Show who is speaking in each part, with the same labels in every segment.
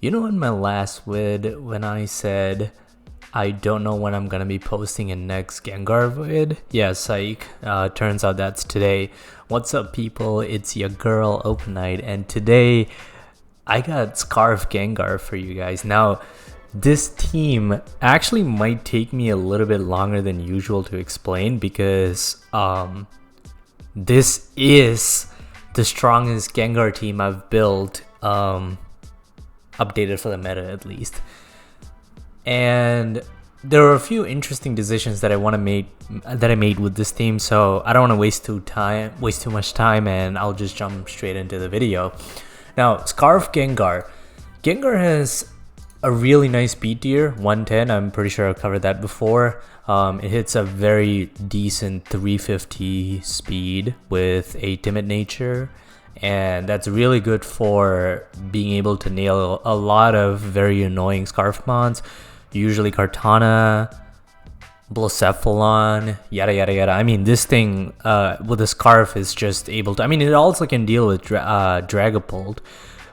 Speaker 1: You know, in my last vid, when I said I don't know when I'm gonna be posting a next Gengar vid, yeah, psych. Turns out that's today. What's up, people? It's your girl Open Night, and today I got Scarf Gengar for you guys. Now, this team actually might take me a little bit longer than usual to explain because this is the strongest Gengar team I've built. Updated for the meta at least, and there are a few interesting decisions that I made with this team, so I don't want to waste too much time, and I'll just jump straight into the video. Now, Scarf Gengar has a really nice speed tier, 110. I'm pretty sure I've covered that before. It hits a very decent 350 speed with a timid nature, and that's really good for being able to nail a lot of very annoying Scarf mons, usually Kartana, Blacephalon, yada yada yada. I mean, this thing with the Scarf is just able to, I mean, it also can deal with Dragapult,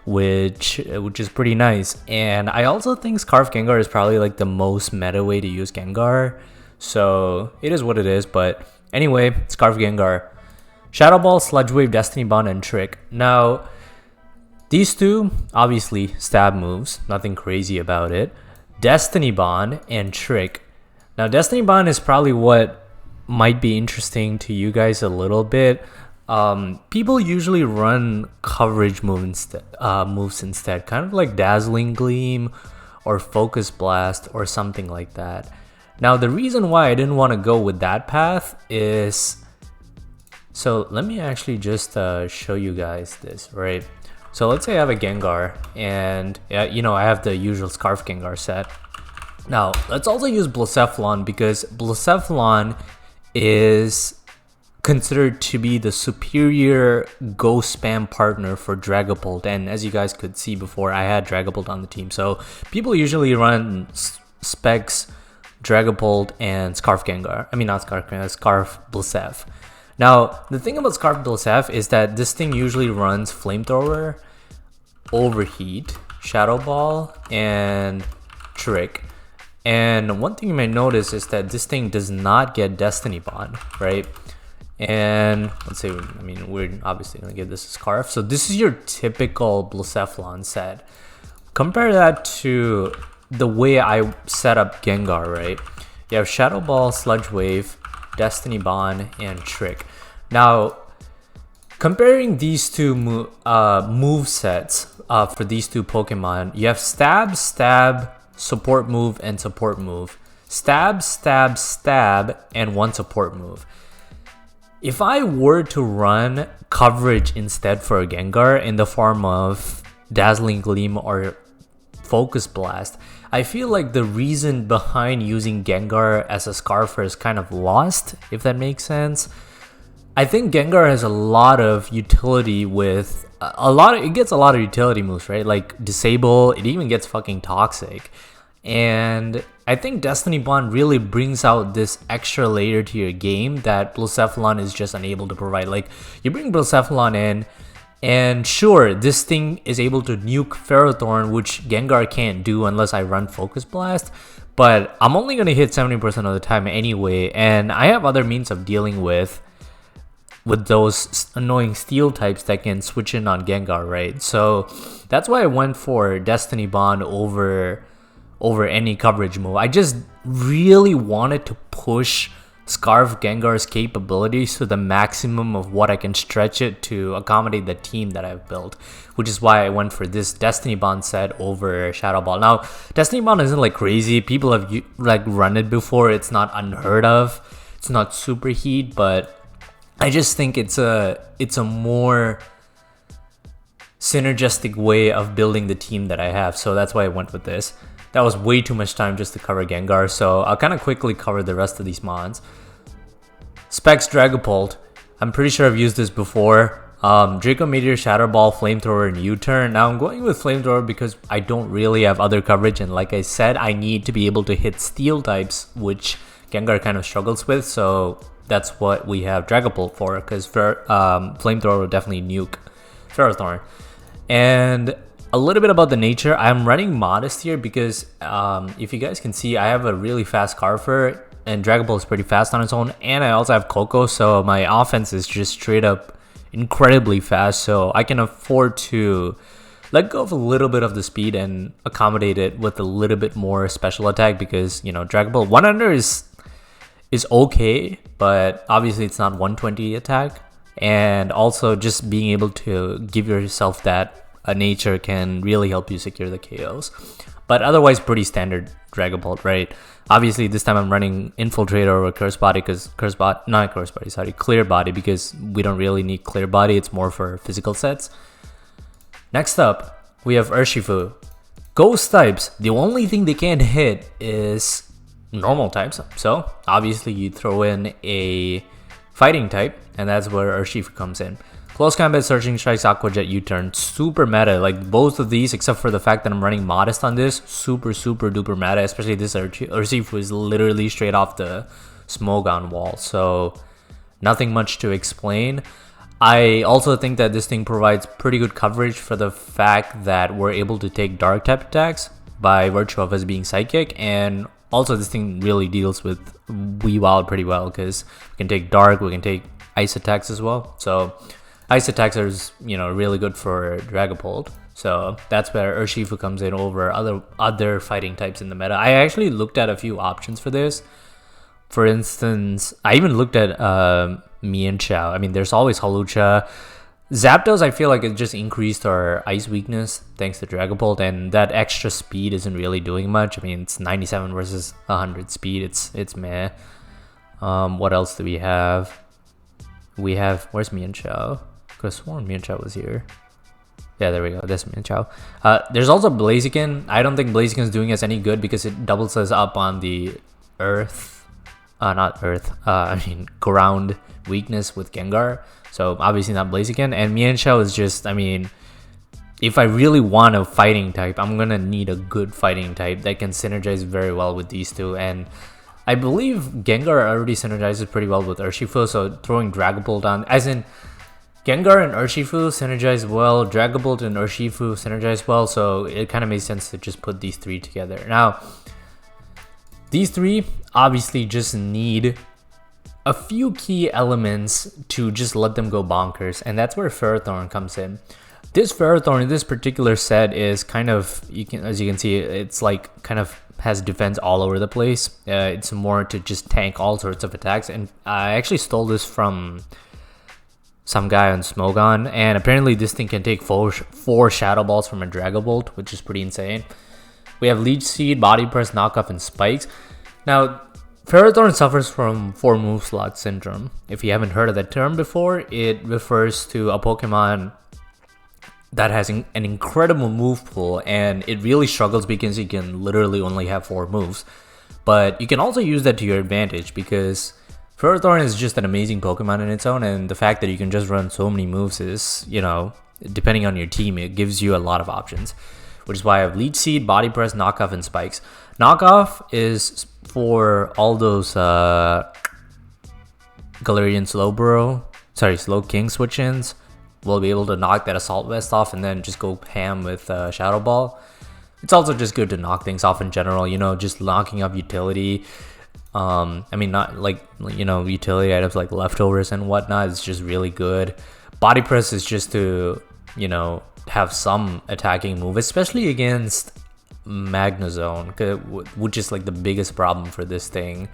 Speaker 1: which is pretty nice. And I also think Scarf Gengar is probably like the most meta way to use Gengar, so it is what it is. But anyway, Scarf Gengar, Shadow Ball, Sludge Wave, Destiny Bond, and Trick. Now, these two, obviously, stab moves, nothing crazy about it. Destiny Bond and Trick. Now, Destiny Bond is probably what might be interesting to you guys a little bit. People usually run coverage moves instead, kind of like Dazzling Gleam or Focus Blast or something like that. Now, the reason why I didn't want to go with that path is, so let me actually just show you guys this, right? So let's say I have a Gengar, and you know, I have the usual Scarf Gengar set. Now, let's also use Blacephalon, because Blacephalon is considered to be the superior go spam partner for Dragapult, and as you guys could see before, I had Dragapult on the team. So people usually run Specs, Dragapult, and Scarf Gengar. I mean, not Scarf Gengar, Scarf Blacef. Now, the thing about Scarf Blacef is that this thing usually runs Flamethrower, Overheat, Shadow Ball, and Trick. And one thing you might notice is that this thing does not get Destiny Bond, right? And let's say, I mean, we're obviously going to give this a Scarf. So this is your typical Blacephalon set. Compare that to the way I set up Gengar, right? You have Shadow Ball, Sludge Wave, Destiny Bond, and Trick. Now, comparing these two move sets for these two Pokemon, you have Stab, Support Move, and Support Move. Stab, and one Support Move. If I were to run coverage instead for a Gengar in the form of Dazzling Gleam or Focus Blast, I feel like the reason behind using Gengar as a Scarfer is kind of lost, if that makes sense. I think Gengar has a lot of utility with it gets a lot of utility moves, right? Like Disable, it even gets fucking Toxic. And I think Destiny Bond really brings out this extra layer to your game that Blacephalon is just unable to provide. Like, you bring Blacephalon in, and sure, this thing is able to nuke Ferrothorn, which Gengar can't do unless I run Focus Blast. But I'm only going to hit 70% of the time anyway, and I have other means of dealing with those annoying steel types that can switch in on Gengar, right? So that's why I went for Destiny Bond over any coverage move. I just really wanted to push Scarf Gengar's capabilities to the maximum of what I can stretch it to accommodate the team that I've built, which is why I went for this Destiny Bond set over Shadow Ball. Now, Destiny Bond isn't like crazy. People have like run it before. It's not unheard of. It's not super heat, but I just think it's a more synergistic way of building the team that I have. So that's why I went with this. That was way too much time just to cover Gengar, so I'll kind of quickly cover the rest of these mons. Specs Dragapult. I'm pretty sure I've used this before. Draco Meteor, Shadow Ball, Flamethrower, and U-Turn. Now I'm going with Flamethrower because I don't really have other coverage, and like I said, I need to be able to hit Steel types, which Gengar kind of struggles with, so that's what we have Dragapult for, because Flamethrower will definitely nuke Ferrothorn. And a little bit about the nature. I'm running Modest here because if you guys can see, I have a really fast Carver, and Dragon Ball is pretty fast on its own, and I also have Coco, so my offense is just straight up incredibly fast, so I can afford to let go of a little bit of the speed and accommodate it with a little bit more special attack, because, you know, Dragon Ball 100 is okay, but obviously it's not 120 attack, and also just being able to give yourself that nature can really help you secure the KOs. But otherwise, pretty standard Dragon Ball, right? Obviously, this time I'm running Infiltrator over Curse Body because Clear Body, because we don't really need Clear Body. It's more for physical sets. Next up, we have Urshifu. Ghost types, the only thing they can't hit is normal types. So obviously you throw in a fighting type, and that's where Urshifu comes in. Close Combat, Searching Strikes, Aqua Jet, U-Turn, super meta. Like both of these, except for the fact that I'm running Modest on this, super duper meta. Especially this Urshifu is literally straight off the Smogon wall, so nothing much to explain. I also think that this thing provides pretty good coverage for the fact that we're able to take dark type attacks by virtue of us being psychic, and also this thing really deals with Weavile pretty well because we can take dark, we can take ice attacks as well. So ice attacks are, you know, really good for Dragapult. So that's where Urshifu comes in over other fighting types in the meta. I actually looked at a few options for this. For instance, I even looked at Mienshao. I mean, there's always Hawlucha. Zapdos, I feel like it just increased our ice weakness thanks to Dragapult, and that extra speed isn't really doing much. I mean, it's 97 versus 100 speed. It's meh. What else do we have? We have, where's Mienshao? I could have sworn Mienshao was here. Yeah, there we go. That's Mienshao. There's also Blaziken. I don't think Blaziken is doing us any good because it doubles us up on the earth. Ground weakness with Gengar. So obviously not Blaziken. And Mienshao is just, I mean, if I really want a fighting type, I'm gonna need a good fighting type that can synergize very well with these two. And I believe Gengar already synergizes pretty well with Urshifu, so throwing Dragapult on, as in Gengar and Urshifu synergize well, Dragapult and Urshifu synergize well, so it kind of makes sense to just put these three together. Now, these three obviously just need a few key elements to just let them go bonkers, and that's where Ferrothorn comes in. This Ferrothorn in this particular set is kind of, as you can see, it's like kind of has defense all over the place. It's more to just tank all sorts of attacks, and I actually stole this from some guy on Smogon, and apparently this thing can take four Shadow Balls from a Dragapult, which is pretty insane. We have Leech Seed, Body Press, Knockoff, and Spikes. Now, Ferrothorn suffers from 4 move slot syndrome. If you haven't heard of that term before, it refers to a Pokemon that has an incredible move pool, and it really struggles because you can literally only have 4 moves. But you can also use that to your advantage because Ferrothorn is just an amazing Pokemon in its own, and the fact that you can just run so many moves is, you know, depending on your team, it gives you a lot of options. Which is why I have Leech Seed, Body Press, Knockoff, and Spikes. Knockoff is for all those Galarian Slow King switch-ins. We'll be able to knock that Assault Vest off and then just go ham with Shadow Ball. It's also just good to knock things off in general, you know, just knocking up utility. I mean, not like, you know, utility items like leftovers and whatnot. It's just really good. Body Press is just to, you know, have some attacking move, especially against Magnezone, which is like the biggest problem for this thing.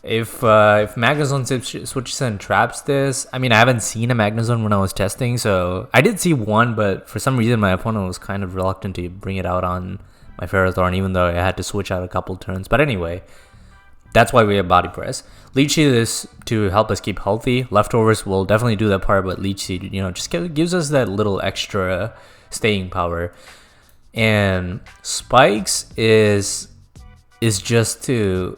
Speaker 1: If Magnezone switches and traps this, I mean, I haven't seen a Magnezone when I was testing, so I did see one, but for some reason my opponent was kind of reluctant to bring it out on my Ferrothorn, even though I had to switch out a couple turns. But anyway, that's why we have Body Press. Leech Seed is to help us keep healthy. Leftovers will definitely do that part, but Leech Seed, you know, just gives us that little extra staying power. And Spikes is just to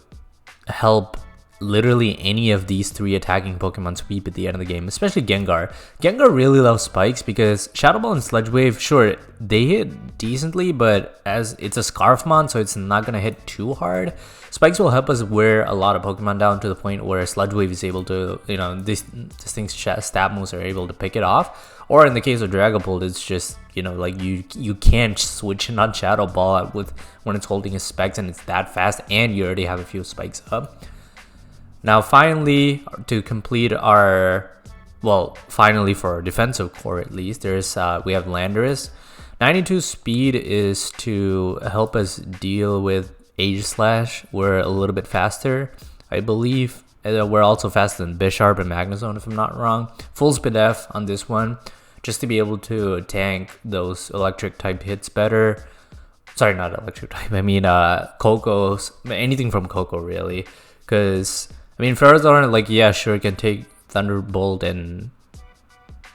Speaker 1: help literally any of these 3 attacking Pokemon sweep at the end of the game, especially Gengar. Gengar really loves spikes because Shadow Ball and Sludge Wave, sure, they hit decently, but as it's a Scarfmon, so it's not going to hit too hard. Spikes will help us wear a lot of Pokemon down to the point where Sludge Wave is able to, you know, this thing's stab moves are able to pick it off. Or in the case of Dragapult, it's just, you know, like you can't switch not Shadow Ball with when it's holding his specs and it's that fast and you already have a few spikes up. Now finally, to complete our, well, finally for our defensive core at least, there's we have Landorus. 92 speed is to help us deal with Aegislash. We're a little bit faster, I believe. We're also faster than Bisharp and Magnezone, if I'm not wrong. Full speed F on this one, just to be able to tank those electric type hits better. Sorry, not electric type. I mean, Coco's, anything from Coco really, because I mean, Ferrothorn, like, yeah, sure, can take Thunderbolt and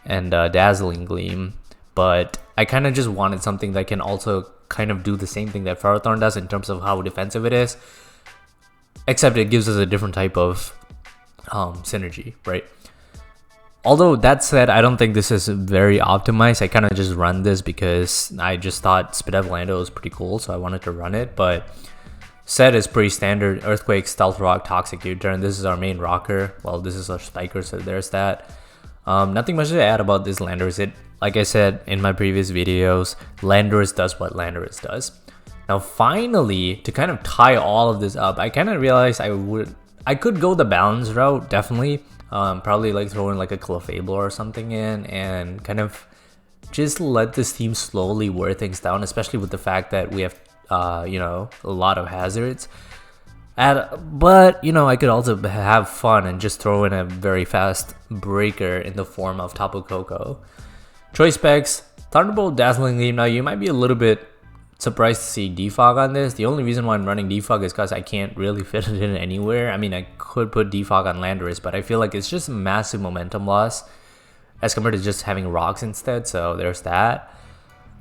Speaker 1: Dazzling Gleam, but I kind of just wanted something that can also kind of do the same thing that Ferrothorn does in terms of how defensive it is, except it gives us a different type of synergy, right? Although that said, I don't think this is very optimized. I kind of just run this because I just thought Spidef Lando was pretty cool, so I wanted to run it, but set is pretty standard. Earthquake, Stealth Rock, Toxic U-Turn. This is our main rocker. Well, this is our spiker, so there's that. Nothing much to add about this Landorus. Like I said in my previous videos, Landorus does what Landorus does. Now finally, to kind of tie all of this up, I kind of realized I could go the balance route, definitely. Probably like throw in like a Clefable or something in and kind of just let this team slowly wear things down, especially with the fact that we have you know, a lot of hazards. But, you know, I could also have fun and just throw in a very fast breaker in the form of Tapu Koko. Choice specs, Thunderbolt, Dazzling Gleam. Now, you might be a little bit surprised to see Defog on this. The only reason why I'm running Defog is because I can't really fit it in anywhere. I mean, I could put Defog on Landorus, but I feel like it's just a massive momentum loss as compared to just having rocks instead, so there's that.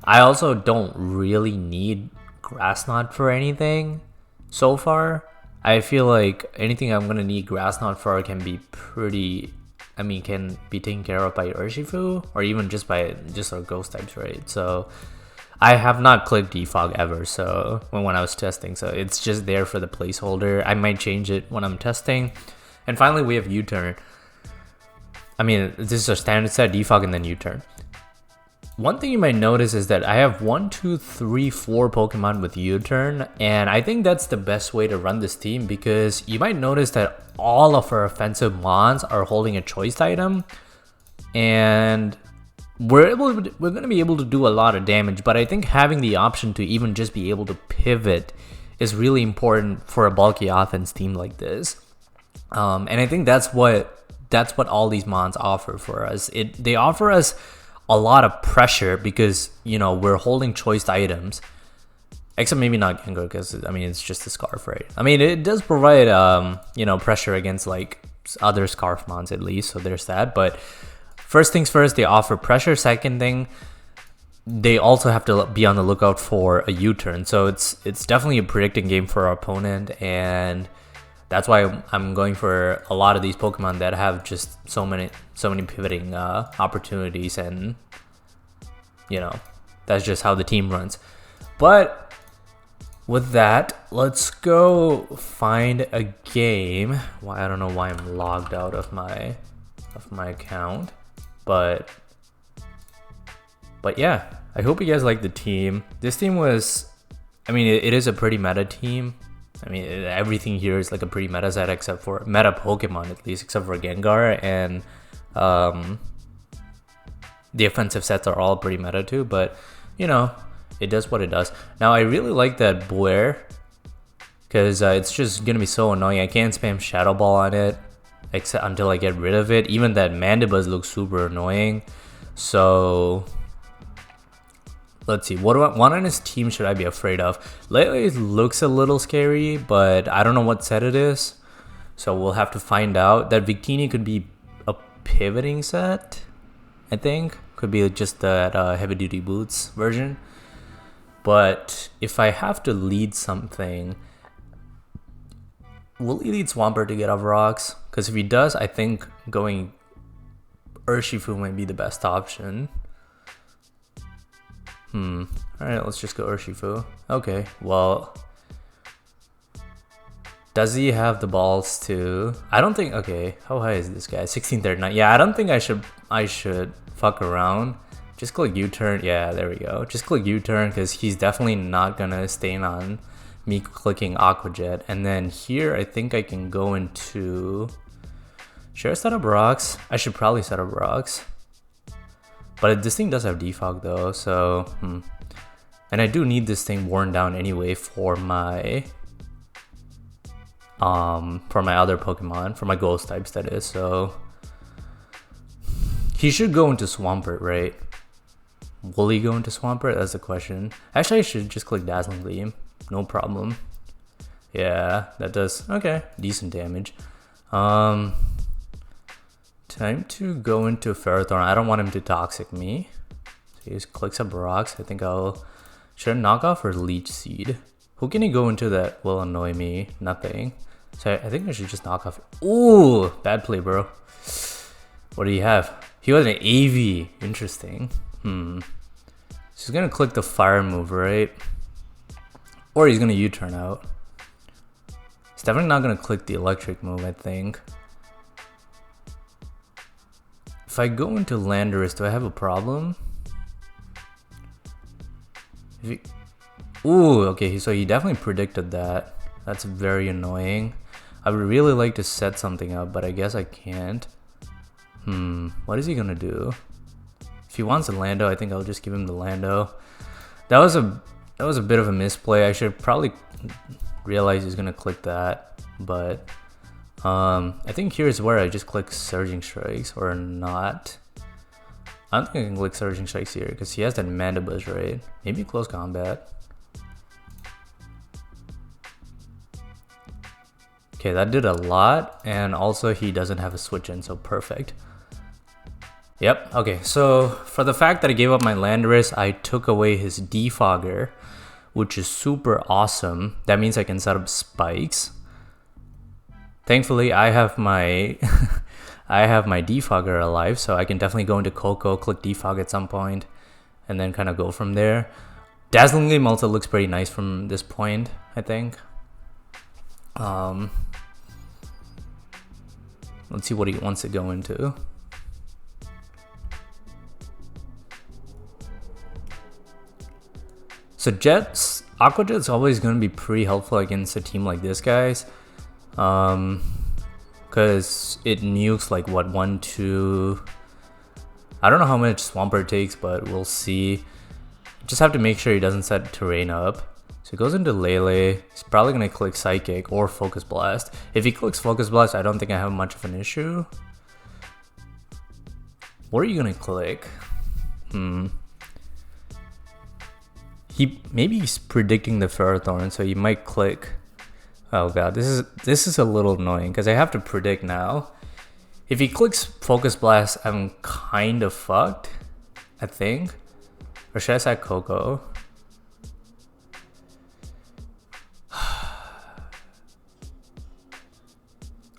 Speaker 1: I also don't really need Grass Knot for anything so far. I feel like anything I'm gonna need Grass Knot for can be pretty, I mean, can be taken care of by Urshifu or even just by just our ghost types, right? So I have not clicked Defog ever, so when I was testing, so it's just there for the placeholder. I might change it when I'm testing. And finally, we have U-Turn. I mean, this is a standard set, Defog and then U-Turn. One thing you might notice is that I have 1, 2, 3, 4 Pokemon with U-Turn, and I think that's the best way to run this team because you might notice that all of our offensive Mons are holding a choice item, and we're going to be able to do a lot of damage, but I think having the option to even just be able to pivot is really important for a bulky offense team like this. And I think that's what all these Mons offer for us. They offer us a lot of pressure because, you know, we're holding choiced items, except maybe not Gengar because, I mean, it's just a Scarf, right? I mean, it does provide, you know, pressure against like other Scarf Mons at least, so there's that. But first things first, they offer pressure. Second thing, they also have to be on the lookout for a U-turn. So it's definitely a predicting game for our opponent, and that's why I'm going for a lot of these Pokemon that have just so many pivoting opportunities, and you know, that's just how the team runs. But with that, let's go find a game. Well, I don't know why I'm logged out of my account, but yeah, I hope you guys like the team. This team was, I mean, it is a pretty meta team. I mean, everything here is like a pretty meta set except for meta Pokemon, at least, except for Gengar, and the offensive sets are all pretty meta too, but you know, it does what it does. Now, I really like that Blair because it's just gonna be so annoying. I can't spam Shadow Ball on it except until I get rid of it. Even that Mandibuzz looks super annoying. So let's see, what on his team should I be afraid of? Lately it looks a little scary, but I don't know what set it is, so we'll have to find out. That Victini could be a pivoting set, I think. Could be just that heavy duty boots version. But if I have to lead something, Will he lead Swampert to get off rocks? Because if he does, I think going Urshifu might be the best option. Alright, let's just go Urshifu. Okay, well... Does he have the balls to... I don't think... Okay, how high is this guy? 1639. Yeah, I don't think I should fuck around. Just click U-turn. Yeah, there we go. Just click U-turn because he's definitely not gonna stain on me clicking Aqua Jet. And then here, I think I can go into... Should I set up rocks? I should probably set up rocks. But this thing does have defog though, so... And I do need this thing worn down anyway for my... for my other Pokemon, for my ghost types that is, so... He should go into Swampert, right? Will he go into Swampert? That's the question. Actually, I should just click Dazzling Gleam. No problem. Yeah, that does... Okay, decent damage. Time to go into Ferrothorn. I don't want him to Toxic me. So he just clicks up rocks. I think I'll... Should I knock off or Leech Seed? Who can he go into that will annoy me? Nothing. So I think I should just knock off... Ooh! Bad play, bro. What do you have? He was an AV. Interesting. So he's gonna click the fire move, right? Or he's gonna U-turn out. He's definitely not gonna click the electric move, I think. If I go into Landorus, do I have a problem? Ooh, okay, so he definitely predicted that. That's very annoying. I would really like to set something up, but I guess I can't. What is he gonna do? If he wants a Lando, I think I'll just give him the Lando. That was a bit of a misplay. I should probably realize he's gonna click that, but I think here's where I just click Surging Strikes or not. I don't think I can click Surging Strikes here because he has that Mandibuzz, right? Maybe Close Combat. Okay, that did a lot, and also he doesn't have a switch in, so perfect. Yep, okay, so for the fact that I gave up my Landorus, I took away his Defogger, which is super awesome. That means I can set up spikes. Thankfully, I have my I have my Defogger alive, so I can definitely go into Coco, click Defog at some point, and then kind of go from there. Dazzling Gleam also looks pretty nice from this point, I think. Let's see what he wants to go into. So Aqua Jet's always going to be pretty helpful against a team like this, guys. Because it nukes like what, 1, 2... I don't know how much Swampert takes, but we'll see. Just have to make sure he doesn't set terrain up. So he goes into Lele. He's probably going to click Psychic or Focus Blast. If he clicks Focus Blast, I don't think I have much of an issue. What are you going to click? Maybe he's predicting the Ferrothorn, so he might click. Oh god, this is a little annoying because I have to predict now. If he clicks Focus Blast, I'm kind of fucked, I think. Or should I sack Coco?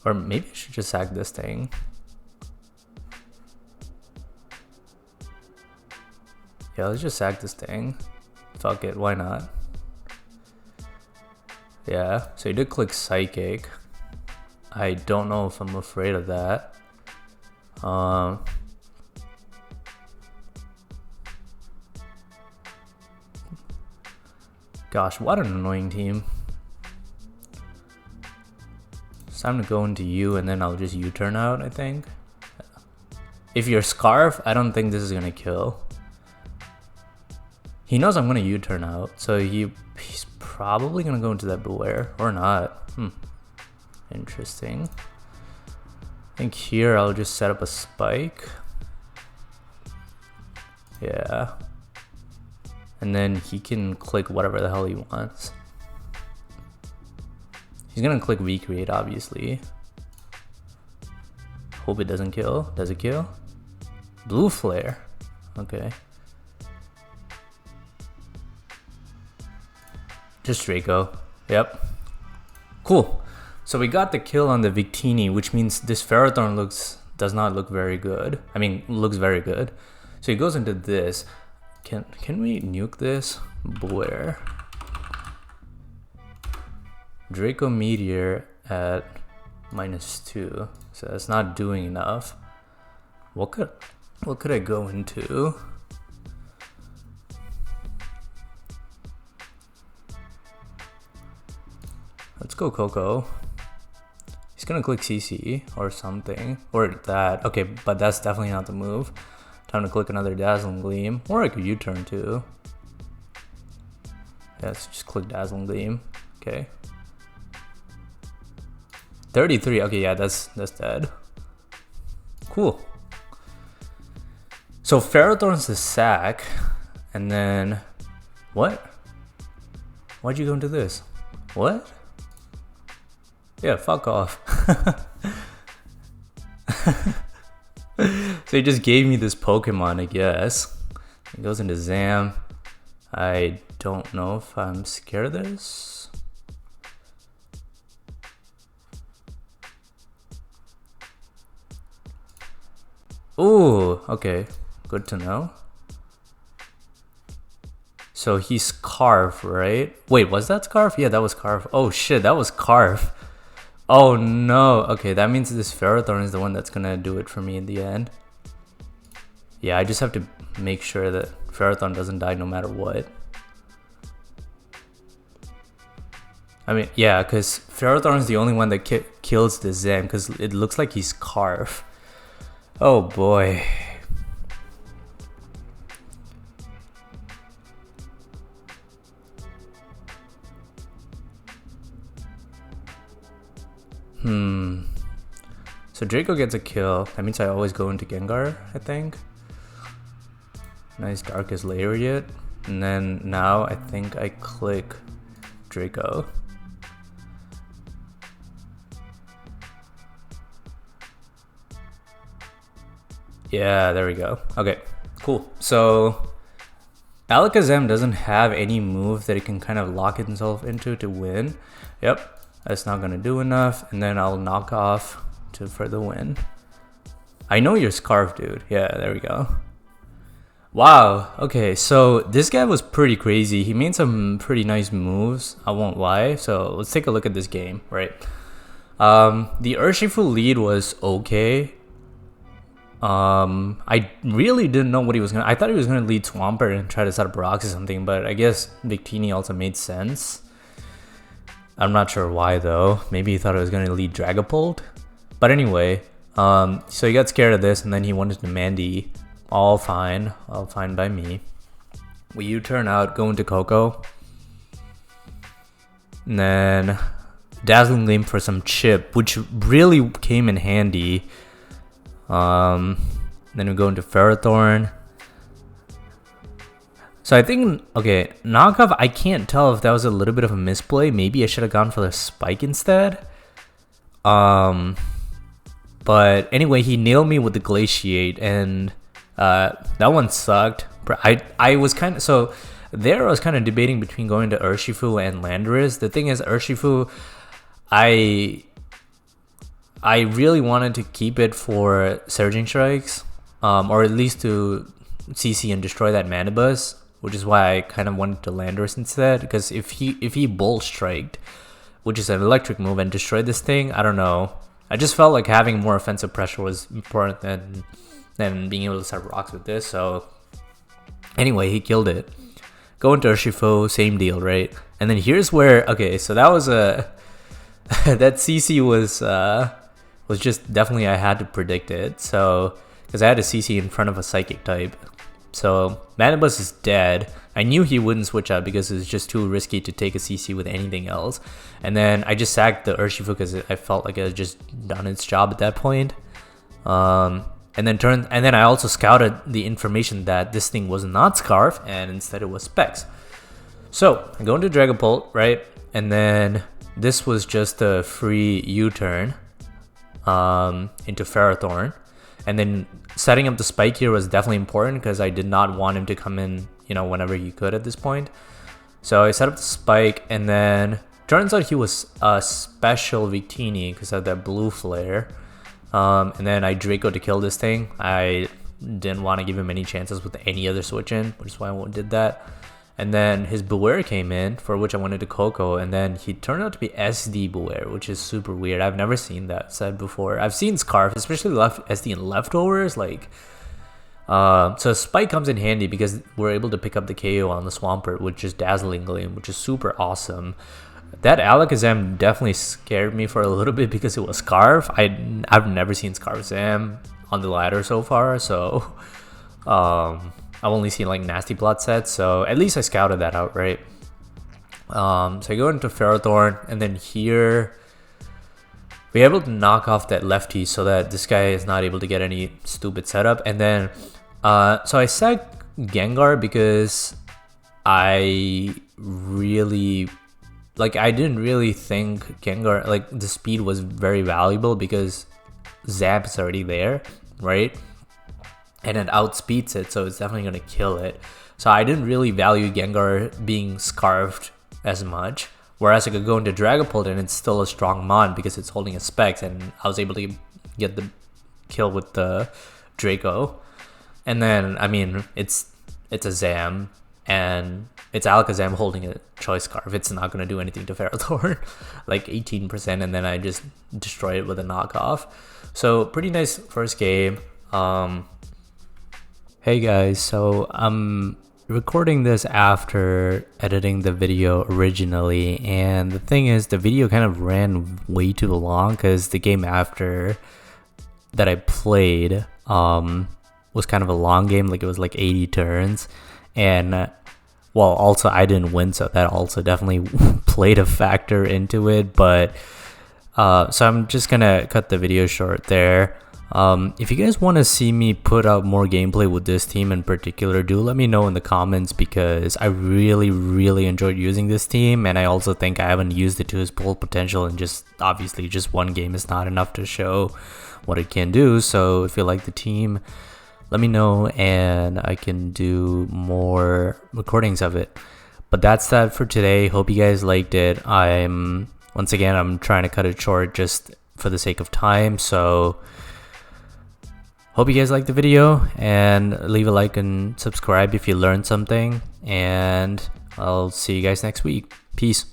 Speaker 1: Or maybe I should just sack this thing. Yeah, let's just sack this thing. Fuck it, why not? Yeah, so he did click Psychic. I don't know if I'm afraid of that. Gosh, what an annoying team. It's time to go into U and then I'll just U-turn out, I think. If you're Scarf, I don't think this is gonna kill. He knows I'm gonna U-turn out, so he's probably gonna go into that Beware or not. Interesting. I think here I'll just set up a spike. Yeah. And then he can click whatever the hell he wants. He's gonna click Recreate, obviously. Hope it doesn't kill. Does it kill? Blue Flare. Okay. Just Draco. Yep. Cool. So we got the kill on the Victini, which means this Ferrothorn does not look very good. I mean, looks very good. So he goes into this. Can we nuke this? Where? Draco Meteor at -2. So that's not doing enough. What could I go into? Let's go Coco. He's gonna click CC or something. Or that. Okay, but that's definitely not the move. Time to click another Dazzling Gleam. Or I could U-turn too. Yeah, let's just click Dazzling Gleam. Okay. 33. Okay, yeah, that's dead. Cool. So Ferrothorn's the sack. And then what? Why'd you go into this? What? Yeah, fuck off. So he just gave me this Pokemon, I guess. It goes into Zam. I don't know if I'm scared of this. Ooh, okay. Good to know. So he's Scarf, right? Wait, was that Scarf? Yeah, that was Scarf. Oh shit, that was Scarf. Oh no. Okay, that means this Ferrothorn is the one that's gonna do it for me in the end. Yeah, I just have to make sure that Ferrothorn doesn't die no matter what. I mean, yeah, because Ferrothorn is the only one that kills the Zam, because it looks like he's Scarf. Oh boy. So Draco gets a kill. That means I always go into Gengar, I think. Nice Darkest Lariat. And then now I think I click Draco. Yeah, there we go. Okay, cool. So Alakazam doesn't have any move that it can kind of lock itself into to win. Yep, that's not gonna do enough. And then I'll knock off for the win. I know you're Scarf, dude. Yeah, there we go. Wow, okay, so this guy was pretty crazy. He made some pretty nice moves, I won't lie. So let's take a look at this game, right? The Urshifu lead was okay. I really didn't know what he was gonna. I thought he was gonna lead Swampert and try to set up rocks or something, but I guess Victini also made sense. I'm not sure why though. Maybe he thought it was gonna lead Dragapult. But anyway, so he got scared of this and then he wanted to Mandy. All fine by me. We U-turn out, go into Coco. And then Dazzling Gleam for some chip, which really came in handy. Then we go into Ferrothorn. So I think, okay, knockoff, I can't tell if that was a little bit of a misplay. Maybe I should have gone for the spike instead. But anyway, he nailed me with the Glaciate, and that one sucked. I was kind of, so there I was kind of debating between going to Urshifu and Landorus. The thing is, Urshifu, I really wanted to keep it for Surging Strikes, or at least to CC and destroy that Manibus, which is why I kind of wanted to Landorus instead. Because if he Bull Striked, which is an electric move, and destroyed this thing, I don't know. I just felt like having more offensive pressure was important than being able to set rocks with this. So anyway, he killed it. Go into Urshifu, same deal, right? And then here's where, okay, so that was a that CC was just definitely, I had to predict it. So because I had a CC in front of a Psychic type. So Manibus is dead. I knew he wouldn't switch out because it's just too risky to take a CC with anything else. And then I just sacked the Urshifu because I felt like it had just done its job at that point. And then I also scouted the information that this thing was not Scarf and instead it was Specs. So I go into Dragapult, right? And then this was just a free U-turn into Ferrothorn. And then setting up the spike here was definitely important because I did not want him to come in, whenever he could at this point. So I set up the spike and then turns out he was a special Victini because of that blue flare. And then I Draco to kill this thing. I didn't want to give him any chances with any other switch in, which is why I did that. And then his Beware came in, for which I wanted to Coco, and then he turned out to be SD Beware, which is super weird. I've never seen that said before. I've seen Scarf, especially SD and Leftovers, like... so Spike comes in handy because we're able to pick up the KO on the Swampert with just Dazzling Gleam, which is super awesome. That Alakazam definitely scared me for a little bit because it was Scarf. I've never seen Scarf Zam on the ladder so far, so I've only seen like Nasty Plot sets, so at least I scouted that out, right? So I go into Ferrothorn, and then here we're able to knock off that lefty so that this guy is not able to get any stupid setup. And then so I said Gengar because I didn't really think Gengar, like the speed was very valuable because Zap is already there, right? And it outspeeds it, so it's definitely gonna kill it. So I didn't really value Gengar being scarfed as much. Whereas I could go into Dragapult and it's still a strong Mon because it's holding a Specs, and I was able to get the kill with the Draco. And then, I mean, it's a Zam, and it's Alakazam holding a Choice Scarf. It's not going to do anything to Ferrothorn, like 18%, and then I just destroy it with a knockoff. So pretty nice first game. Hey guys, so I'm recording this after editing the video originally, and the thing is the video kind of ran way too long because the game after that I played was kind of a long game, like it was like 80 turns, and well, also I didn't win, so that also definitely played a factor into it. But so I'm just gonna cut the video short there. If you guys want to see me put out more gameplay with this team in particular, do let me know in the comments, because I really enjoyed using this team, and I also think I haven't used it to its full potential, and just obviously just one game is not enough to show what it can do. So if you like the team, let me know and I can do more recordings of it. But that's that for today. Hope you guys liked it. Once again, I'm trying to cut it short just for the sake of time, so hope you guys liked the video, and leave a like and subscribe if you learned something, and I'll see you guys next week. Peace.